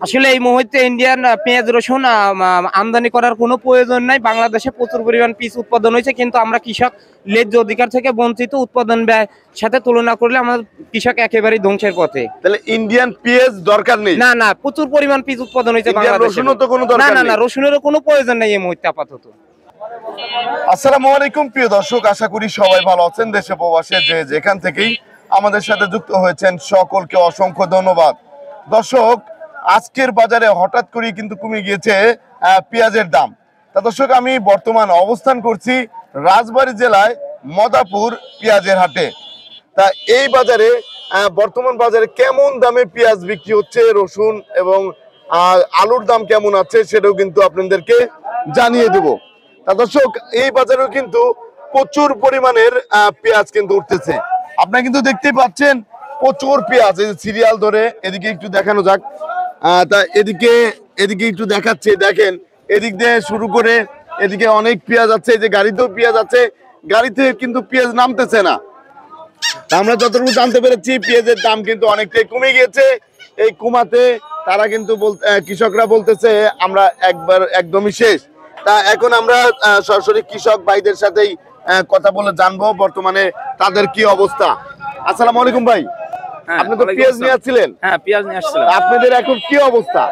আসলে এই মুহূর্তে ইন্ডিয়ান পেঁয়াজ রসুন আমদানি করার কোনো প্রয়োজন নাই। বাংলাদেশে প্রচুর পরিমাণ পিস উৎপাদন হয়েছে, কিন্তু আমরা কৃষক ন্যায্য অধিকার থেকে বঞ্চিত। উৎপাদন ব্যয় সাথে তুলনা করলে আমাদের কৃষক একেবারেই ধ্বংসের পথে। তাহলে ইন্ডিয়ান পেঁয়াজ দরকার নেই? না না, প্রচুর পরিমাণ পিস উৎপাদন হয়েছে বাংলাদেশে। রসুনও তো কোনো দরকার না নেই? না, রসুনেরও কোনো প্রয়োজন নেই এই মুহূর্তে আপাতত। আসসালামু আলাইকুম প্রিয় দর্শক, আশা করি সবাই ভালো আছেন। দেশে প্রবাসে যে যেখান থেকেই আমাদের সাথে যুক্ত হয়েছেন সকলকে অসংখ্য ধন্যবাদ। দর্শক, আজকের বাজারে হঠাৎ করে কিন্তু কমে গিয়েছে পেঁয়াজের দাম। তা দর্শক, আমি বর্তমান অবস্থান করছি রাজবাড়ী জেলায় মদাপুর পেঁয়াজের হাটে। তা এই বাজারে বর্তমান বাজারে কেমন দামে পেঁয়াজ বিক্রি হচ্ছে, রসুন এবং আলুর দাম কেমন আছে সেটাও কিন্তু আপনাদেরকে জানিয়ে দেব। তা দর্শক, এই বাজারেও কিন্তু প্রচুর পরিমাণের পেঁয়াজ কিন্তু উঠতেছে। আপনারা কিন্তু দেখতেই পাচ্ছেন প্রচুর পেঁয়াজ, এই সিরিয়াল ধরে এদিকে একটু দেখানো যাক। তা এদিকে একটু দেখাচ্ছে, দেখেন এদিক দিয়ে শুরু করে এদিকে অনেক পেঁয়াজ আছে। এই যে গাড়িতেও পেঁয়াজ আছে, গাড়িতে কিন্তু পেঁয়াজ নামতেছে না। আমরা যতটুকু জানতে পেরেছি পেঁয়াজের দাম কিন্তু অনেকটাই কমে গিয়েছে। এই কমাতে তারা কিন্তু কৃষকরা বলতেছে আমরা একদমই শেষ। তা এখন আমরা সরাসরি কৃষক ভাইদের সাথেই কথা বলে জানবো বর্তমানে তাদের কি অবস্থা। আসসালামু আলাইকুম ভাই, আপনি তো পেঁয়াজ নিয়ে আসছিলেন? হ্যাঁ, পেঁয়াজ নিয়ে আসছিলাম। আপনাদের এখন কি অবস্থা?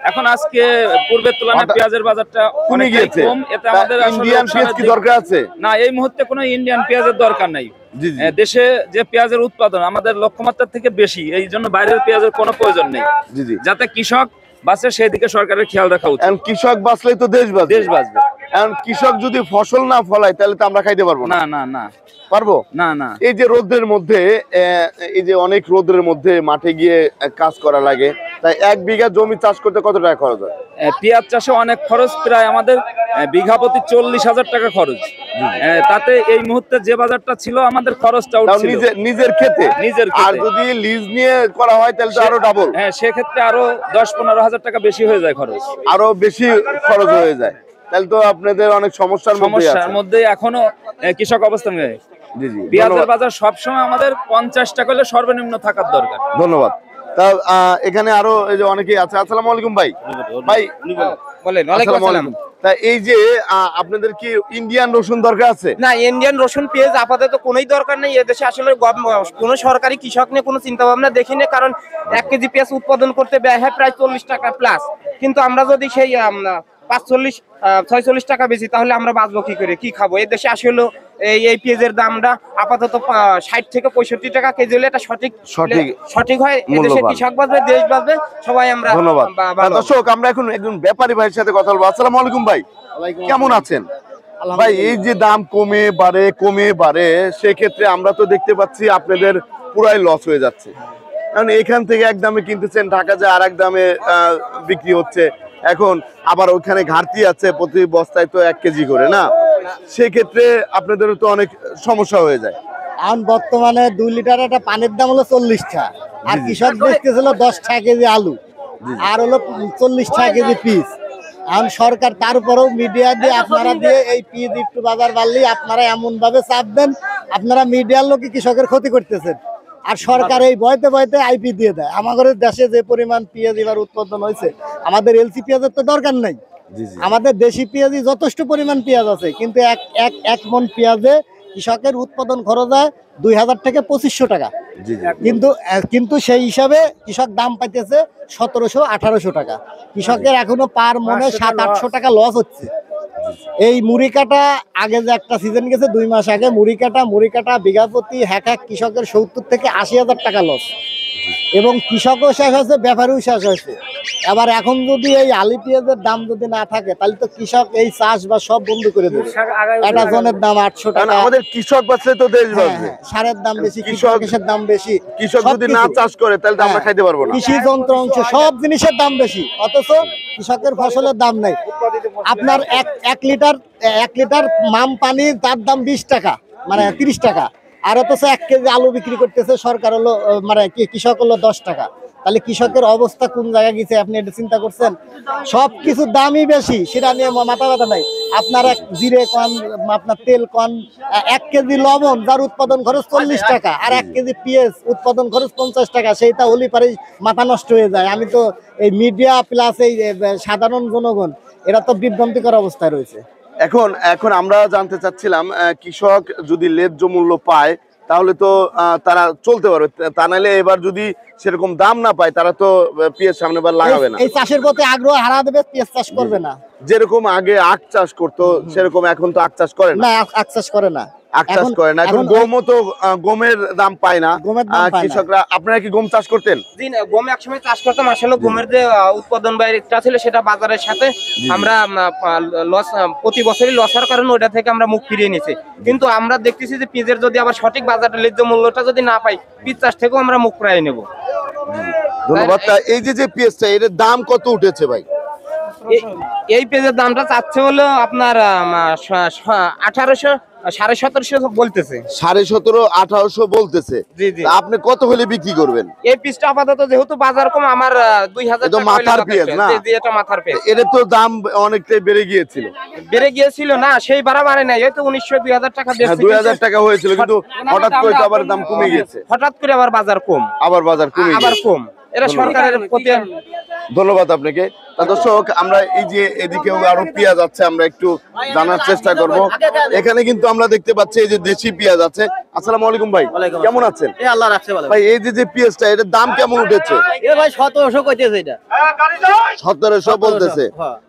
এখন আজকে পূর্বের তুলনায় পেঁয়াজের বাজারটা কমে গিয়েছে। কম। এতে আমাদের ইন্ডিয়ান পেঁয়াজ কি দরকার আছে? না, এই মুহূর্তে কোনো ইন্ডিয়ান পেঁয়াজের দরকার নাই। দেশে যে পেঁয়াজের উৎপাদন আমাদের লক্ষ্যমাত্রার থেকে বেশি, এই জন্য বাইরের পেঁয়াজের কোনো প্রয়োজন নেই। যাতে কৃষক বাঁচে সেই দিকে সরকারের খেয়াল রাখা উচিত। কৃষক বাঁচলেই তো দেশ বাঁচবে। দেশ বাঁচবে। এখন কৃষক যদি ফসল না ফলায় তাহলে তো আমরা খাইতে পারবো না। না না না, পারবো না না। এই যে রোদের মধ্যে, এই যে অনেক রোদের মধ্যে মাঠে গিয়ে কাজ করা লাগে, তাই 1 বিঘা জমি চাষ করতে কত টাকা খরচ হয়? পেঁয়াজ চাষে অনেক খরচ, প্রায় আমাদের বিঘা প্রতি 40,000 টাকা খরচ। তাতে এই মুহূর্তে যে বাজারটা ছিল আমাদের খরচটা উঠছিল নিজের ক্ষেতে। আর যদি লিজ নিয়ে করা হয় তাহলে তো আরো ডাবল। হ্যাঁ, সেক্ষেত্রে আরো 10-15 হাজার টাকা বেশি হয়ে যায় খরচ, আরো বেশি খরচ হয়ে যায়। তাহলে তো আপনাদের অনেক সমস্যার মধ্যে এখনো কৃষক অবস্থান নেয়। পেঁয়াজের বাজার সবসময় আমাদের 50 টাকা হলে সর্বনিম্ন থাকার দরকার। ধন্যবাদ। তা এখানে আরো এই যে অনেকেই আছে। আসসালামু আলাইকুম ভাই। ভাই বলেন। ওয়ালাইকুম আসসালাম। তা এই যে আপনাদের কি ইন্ডিয়ান রসুন দরকার আছে? না, ইন্ডিয়ান রসুন পেঁয়াজ আপাতত কোনোই দরকার নেই। এদেশে আসলে কোনো সরকারি কৃষক নিয়ে কোনো চিন্তা ভাবনা দেখি না, কারণ 1 কেজি পেঁয়াজ উৎপাদন করতে ব্যয় হয় প্রায় 40 টাকা প্লাস। কিন্তু আমরা যদি সেই 45-46 টাকা বেশি, তাহলে আমরা বাঁচবো কি করে, কি খাবো? এই দেশে আসলে এই পেঁয়াজের দামটা আপাতত 60 থেকে 65 টাকা কেজি হলে এটা সঠিক হয়। এদেশে কৃষক বাঁচবে, দেশ বাঁচবে, সবাই আমরা। ধন্যবাদ। দর্শক, আমরা এখন একজন ব্যাপারী ভাইয়ের সাথে কথা বলবো। আসসালামু আলাইকুম ভাই, কেমন আছেন? ভাই, এই যে দাম কমে বাড়ে সেক্ষেত্রে আমরা তো দেখতে পাচ্ছি আপনাদের পুরাই লস হয়ে যাচ্ছে। কারণ এখান থেকে এক দামে কিনতেছেন, ঢাকা যায় আর এক দামে বিক্রি হচ্ছে। এখন আবার ওইখানে ঘাটতি আছে, প্রতি বস্তায় তো 1 কেজি করে না, সেক্ষেত্রে আপনাদের তো অনেক সমস্যা হয়ে যায়। এখন বর্তমানে 2 লিটার একটা পানির দাম হলো 40 টাকা, আর কৃষক বেচতেছিল 10 টাকা কেজি আলু, আর হলো 40 টাকা কেজি পিস। এখন সরকার তার উপরেও মিডিয়া দিয়ে আপনারা দিয়ে এই পিস একটু বাজার বাড়লেই আপনারা এমন ভাবে চাপ দেন, আপনারা মিডিয়ার লোকই কৃষকের ক্ষতি করতেছেন। আর সরকার এই বয়তে আইপি দিয়ে দেয়। আমাদের দেশে যে পরিমাণ পেঁয়াজ এবার উৎপাদন হয়েছে, আমাদের এলসি পেঁয়াজের তো দরকার নাই। আমাদের দেশি পেঁয়াজই যথেষ্ট পরিমাণ পেঁয়াজ আছে, কিন্তু এক মন পেঁয়াজে কৃষকের উৎপাদন খরচ হয় 2000 থেকে 2500 টাকা। কিন্তু সেই হিসাবে কৃষক দাম পাইতেছে 1700-1800 টাকা। কৃষকের এখনো পার মনে 700-800 টাকা লস হচ্ছে। এই মুড়ি কাটা আগে যে একটা সিজন গেছে 2 মাস আগে, মুড়ি কাটা বিঘা প্রতি এক কৃষকের 70 থেকে 80,000 টাকা লস, এবং কৃষকও শেষ হয়েছে, ব্যাপারীও শেষ হয়েছে। এবার এখন যদি এই আলু পেঁয়াজের দাম যদি না থাকে, তাহলে তো কৃষক এই চাষ বা সব বন্ধ করে দেবে। একটা জনের দাম 800 টাকা। আমাদের কৃষক বাঁচলে তো দেশ বাঁচবে। সারের দাম বেশি, কৃষকের দাম বেশি। কৃষক যদি না চাষ করে তাহলে তো আমরা খাইতে পারবো না। কৃষি যন্ত্র অংশ সব জিনিসের দাম বেশি, অথচ কৃষকের ফসলের দাম নাই। আপনার এক লিটার মাম পানি তার দাম 20 টাকা, মানে 30 টাকা, আর অথচ 1 কেজি আলু বিক্রি করতেছে সরকার হলো, মানে কৃষক হলো 10 টাকা। তাহলে কৃষকের অবস্থা কোন জায়গায় গেছে আপনি এটা চিন্তা করছেন? সব কিছুর দামই বেশি, সেটা নিয়ে মাথা ব্যথা নাই। আপনার এক জিরে কন, আপনার তেল কন, 1 কেজি লবণ যার উৎপাদন খরচ 40 টাকা, আর 1 কেজি পেঁয়াজ উৎপাদন খরচ 50 টাকা, সেইটা হলে পারে মাথা নষ্ট হয়ে যায়। আমি তো এই মিডিয়া প্লাস এই সাধারণ জনগণ এরা তো বিভ্রান্তিকর অবস্থায় রয়েছে। এখন আমরা জানতে চাচ্ছিলাম, কৃষক যদি ন্যায্য মূল্য পায় তাহলে তো তারা চলতে পারবে, তা নাহলে এবার যদি সেরকম দাম না পায় তারা তো পেঁয়াজ সামনে বার লাগাবে না। এই চাষের প্রতি আগ্রহ হারা দেবে, পেঁয়াজ চাষ করবে না। যেরকম আগে আখ চাষ করতো সেরকম এখন তো আখ চাষ করে না। আখ চাষ করে না, আখ চাষ করে না। এখন গমও তো গমের দাম পায় না কৃষকরা। আপনারা কি গম চাষ করতেন? জি না, গম একসময় চাষ করতাম। আসলে গমের যে উৎপাদন ব্যয়টা ছিল সেটা বাজারের সাথে আমরা লস, প্রতি বছরই লস হওয়ার কারণে ওইটা থেকে আমরা মুখ ফিরিয়ে নিয়েছি। কিন্তু আমরা দেখতেছি যে পেঁয়াজের যদি আবার সঠিক বাজারের ন্যায্য মূল্যটা যদি না পাই, পেঁয়াজ চাষ থেকেও আমরা মুখ ফিরিয়ে নেব। ধন্যবাদ। এই যে পেঁয়াজটা, এর দাম কত উঠেছে ভাই? এই পেঁয়াজের দামটা চাচ্ছে হলো আপনার 1800, 1750 বলতেছে। 1750, 1800 বলতেছে। জি জি। আপনি কত হলে বিক্রি করবেন? এই পিসটা আপাতত যেহেতু বাজার কম, আমার 2000 টাকা মাথার পেঁয়াজ না? জি, এটা মাথার পেঁয়াজ। এর তো দাম অনেকটাই বেড়ে গিয়েছিল। বেড়ে গিয়েছিল না, সেই বাড়ে নাই, হয়তো 1900-2000 টাকা বেশি। 2000 টাকা হয়েছিল, কিন্তু হঠাৎ করে তো আবার দাম কমে গেছে। হঠাৎ করে আবার বাজার কম, বাজার কমে আবার কম। এরা সরকারের প্রতি। ধন্যবাদ আপনাকে। দর্শক, আমরা এই যে এদিকেও আরো পেঁয়াজ আছে, আমরা একটু জানার চেষ্টা করব। এখানে কিন্তু আমরা দেখতে পাচ্ছি এই যে দেশি পেঁয়াজ আছে। আসসালামু আলাইকুম ভাই, কেমন আছেন? আল্লাহ রাখছে ভালো। ভাই এই যে পেঁয়াজটা, এটার দাম কেমন উঠেছে? ভাই 1700 কইতেছে, এটা 1700 বলতেছে।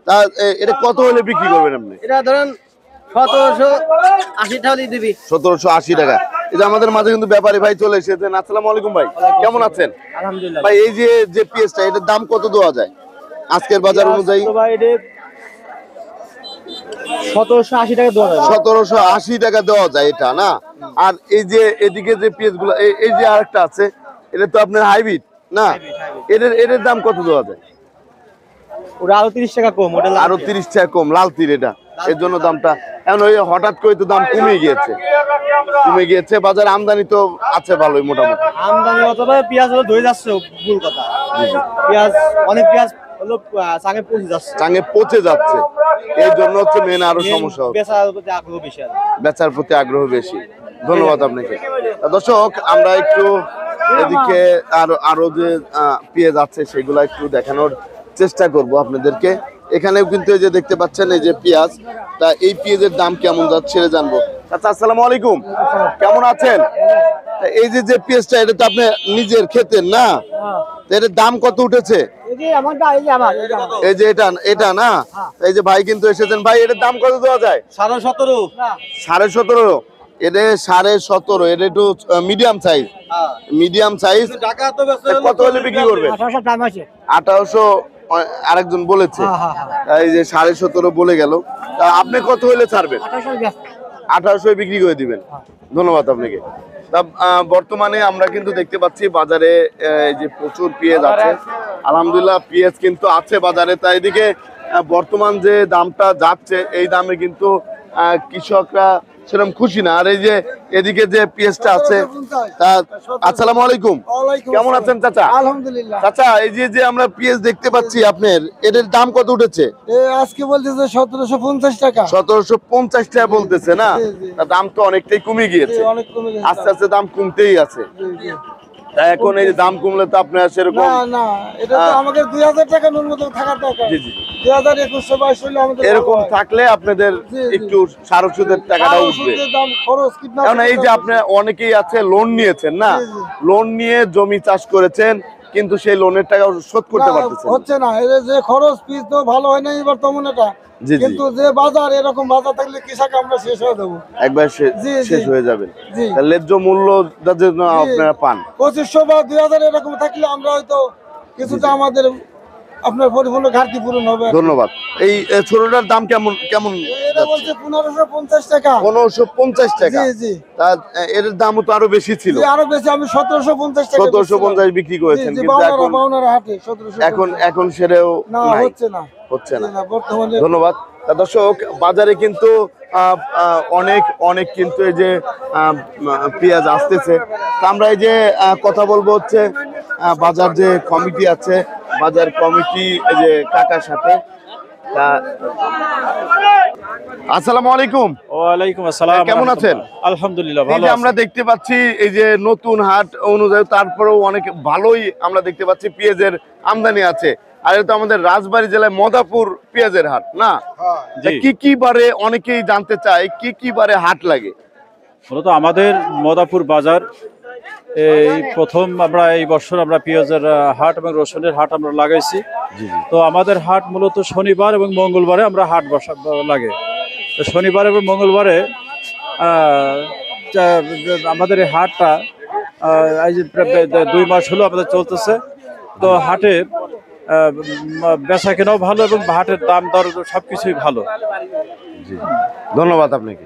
তা এটা কত হলে বিক্রি করবেন আপনি? এটা ধরেন 1780 টাকা দিবি। 1780 টাকা। এই যে আমাদের মাঝে কিন্তু ব্যাপারী ভাই চলে এসেছেন। আসসালামু আলাইকুম ভাই, কেমন আছেন? আলহামদুলিল্লাহ। ভাই এই যে পেঁয়াজটা, এটার দাম কত দেওয়া যায় আজকের বাজার অনুযায়ী? 1780 টাকা দেওয়া যায়। 1780 টাকা দেওয়া যায় এটা না? আর এই যে এদিকে যে পেঁয়াজ গুলো, এই যে আরেকটা আছে, এটা তো আপনার হাইব্রিড না? এটার দাম কত দেওয়া যায়? ওটা আরো 30 টাকা কম। ওটা আরো 30 টাকা কম, লাল তীর এটা। এর জন্য দামটা এখন ওই হঠাৎ করে তো দাম কমে গিয়েছে। বাজারে আমদানি তো আছে ভালোই, মোটামুটি আমদানি অথবা পেঁয়াজ হলো ধরে যাচ্ছে, ভুল কথা। পেঁয়াজ অনেক পেঁয়াজ হলো চাঙে পচে যাচ্ছে। এই জন্য হচ্ছে মেন আরো সমস্যা হচ্ছে, বেচার প্রতি আগ্রহ বেশি। ধন্যবাদ আপনাকে। দর্শক, আমরা একটু এদিকে আরো যে পেঁয়াজ আছে সেগুলো একটু দেখানোর চেষ্টা করব আপনাদেরকে। এখানেও কিন্তু এই যে দেখতে পাচ্ছেন এই যে পেঁয়াজ, তা এই পেঁয়াজের দাম কেমন যাচ্ছে জানবো। আচ্ছা, আসসালামু আলাইকুম, কেমন আছেন? এই যে পেঁয়াজটা, এটা তো আপনি নিজের খেতেন না? এটার দাম কত উঠেছে? এই যে এটা না? এই যে ভাই কিন্তু এসেছেন। ভাই এটার দাম কত দেওয়া যায়? 17.5। 17.5। এটা 17.5। এটা একটু মিডিয়াম সাইজ। কত হলে বিক্রি করবে? 1800 আরেকজন বলেছে। এই যে 17.5 বলে গেল। তা আপনি কত হলে ছাড়বেন? 1800 বিক্রি করে দিবেন। ধন্যবাদ আপনাকে। তা বর্তমানে আমরা কিন্তু দেখতে পাচ্ছি বাজারে এই যে প্রচুর পেঁয়াজ আছে। আলহামদুলিল্লাহ, পেঁয়াজ কিন্তু আছে বাজারে। তাই এদিকে বর্তমান যে দামটা যাচ্ছে, এই দামে কিন্তু কৃষকরা সেরকম খুশি না। আর এই যে এদিকে যে পেঁয়াজটা আছে, আসসালামু আলাইকুম, কেমন আছেন চাচা? আলহামদুলিল্লাহ। চাচা, এই যে আমরা পেঁয়াজ দেখতে পাচ্ছি আপনার, এটার দাম কত উঠেছে? আজকে বলতেছে 1750 টাকা। 1750 টাকা বলতেছে না? দাম তো অনেকটাই কমে গিয়েছে, অনেক কমে গেছে। আস্তে আস্তে দাম কমতেই আছে। এখন এই যে দাম কমলে তো আপনার সেরকম না, এটা তো আমাদের 2000 টাকা ন্যূনতম থাকার দরকার। 2021-22 হলে আমাদের এরকম থাকলে আপনাদের একটু সার ওষুধের টাকাটা উঠবে। কারণ এই যে আপনি অনেকেই আছে লোন নিয়েছেন না, লোন নিয়ে জমি চাষ করেছেন, কিন্তু সেই লোনের টাকা শোধ করতে পারতেছেন হচ্ছে না। এর যে খরচ পিস তো ভালো হয় না এবার তেমন এটা, কিন্তু যে বাজার, এরকম বাজার থাকলে কৃষক আমরা শেষ হয়ে দেবো, একবার শেষ হয়ে যাবেন। ন্যায্য মূল্য যেন আপনারা পান। 2500 বা 2000 এরকম থাকলে আমরা হয়তো কিছুটা আমাদের আপনার পরিপূর্ণ ঘাটতি পূরণ হবে। ধন্যবাদ। এই ছোটটার দাম কেমন? এটা বলছে 1550 টাকা। 1550 টাকা? জি জি। তা এর দামও তো আরো বেশি ছিল। আরো বেশি, আমি 1750 টাকা 1750 বিক্রি করেছেন, কিন্তু বাউনার হাটে 1750। এখন সেটাও না, হচ্ছে না বর্তমানে। ধন্যবাদ। তা দর্শক বাজারে কিন্তু অনেক অনেক কিন্তু এই যে পেঁয়াজ আসতেছে। তা আমরা এই যে কথা বলবো হচ্ছে বাজার যে কমিটি আছে, বাজার কমিটি এই যে কাকার সাথে। তা আসসালামু আলাইকুম। ওয়ালাইকুম আসসালাম। কেমন আছেন? আলহামদুলিল্লাহ এই ভালো যে আছি। আমরা দেখতে পাচ্ছি এই যে নতুন হাট অনুযায়ী তারপরেও অনেক ভালোই আমরা দেখতে পাচ্ছি পেঁয়াজের আমদানি আছে। আর এটা তো আমাদের রাজবাড়ী জেলায় মদাপুর পেঁয়াজের হাট না? তা জি। কি কি বারে অনেকেই জানতে চায় কি কি বারে হাট লাগে? মূলত আমাদের মদাপুর বাজার এই প্রথম আমরা এই বছর আমরা পেঁয়াজের হাট এবং রসুনের হাট আমরা লাগাইছি। তো আমাদের হাট মূলত শনিবার এবং মঙ্গলবারে আমরা হাট লাগে। তো শনিবার এবং মঙ্গলবারে আমাদের এই হাটটা এই যে প্রায় 2 মাস হলো আমাদের চলতেছে। তো হাটে বেচা কেনাও ভালো এবং হাটের দাম দর সবকিছুই ভালো। ধন্যবাদ আপনাকে।